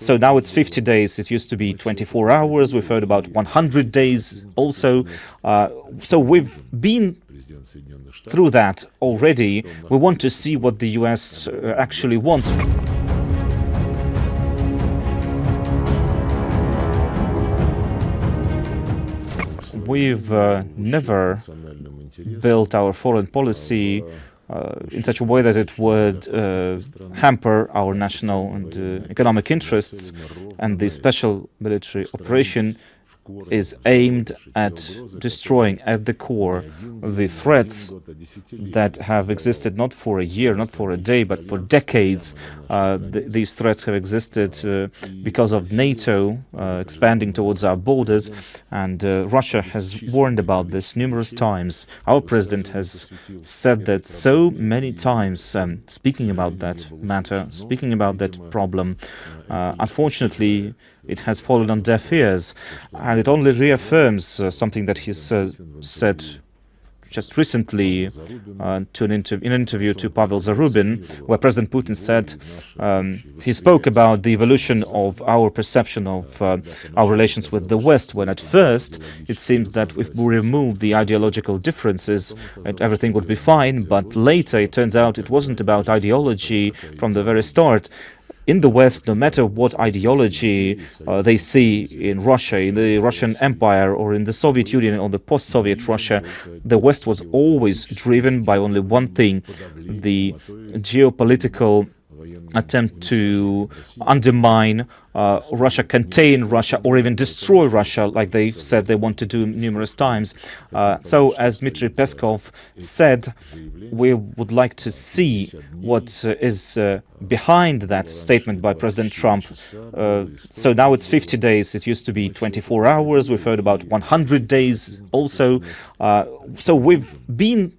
So now it's 50 days. It used to be 24 hours. We've heard about 100 days also. So we've been through that already. We want to see what the US actually wants. We've never built our foreign policy in such a way that it would hamper our national and economic interests, and the special military operation is aimed at destroying at the core the threats that have existed not for a year, not for a day, but for decades. These threats have existed because of NATO expanding towards our borders, and Russia has warned about this numerous times. Our president has said that so many times, speaking about that matter, speaking about that problem. Unfortunately, it has fallen on deaf ears, and it only reaffirms something that he's said just recently in an interview to Pavel Zarubin, where President Putin said he spoke about the evolution of our perception of our relations with the West, when at first it seems that if we remove the ideological differences, everything would be fine, but later it turns out it wasn't about ideology from the very start. In the West, no matter what ideology they see in Russia, in the Russian Empire, or in the Soviet Union, or the post-Soviet Russia, the West was always driven by only one thing: the geopolitical attempt to undermine Russia, contain Russia, or even destroy Russia, like they've said they want to do numerous times. So, as Dmitry Peskov said, we would like to see what is behind that statement by President Trump. So now it's 50 days. It used to be 24 hours. We've heard about 100 days also. So we've been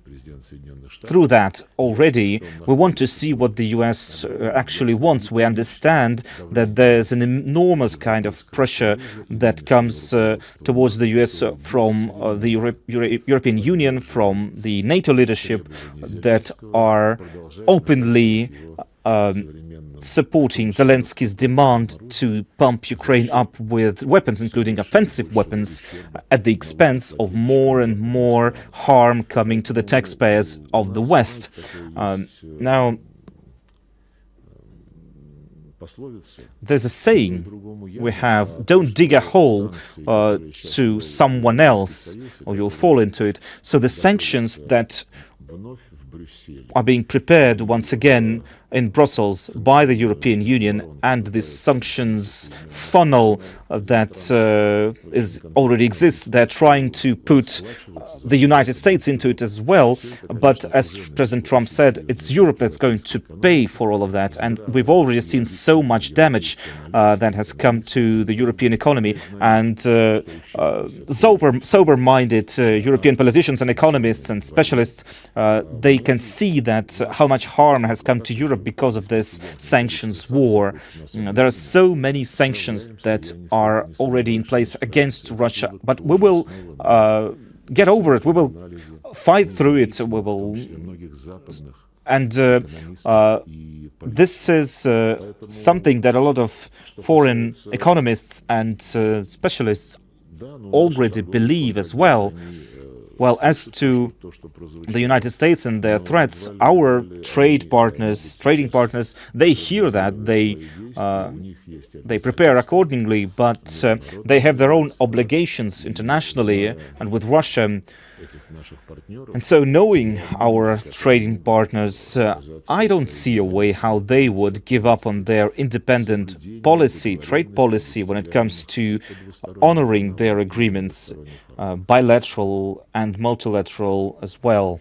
through that already. We want to see what the US actually wants. We understand that there's an enormous kind of pressure that comes towards the US from the European Union, from the NATO leadership, that are openly supporting Zelensky's demand to pump Ukraine up with weapons, including offensive weapons, at the expense of more and more harm coming to the taxpayers of the West. Now, there's a saying we have: don't dig a hole to someone else, or you'll fall into it. So the sanctions that are being prepared once again in Brussels by the European Union, and this sanctions funnel that already exists, they're trying to put the United States into it as well. But as President Trump said, it's Europe that's going to pay for all of that. And we've already seen so much damage that has come to the European economy. And sober-minded European politicians and economists and specialists, they can see that how much harm has come to Europe because of this sanctions war. There are so many sanctions that are already in place against Russia, but we will get over it. We will fight through it. We will, and this is something that a lot of foreign economists and specialists already believe as well. Well, as to the United States and their threats, our trading partners, they hear that, they prepare accordingly, but they have their own obligations internationally and with Russia. And so, knowing our trading partners, I don't see a way how they would give up on their independent policy, trade policy, when it comes to honoring their agreements, bilateral and multilateral as well.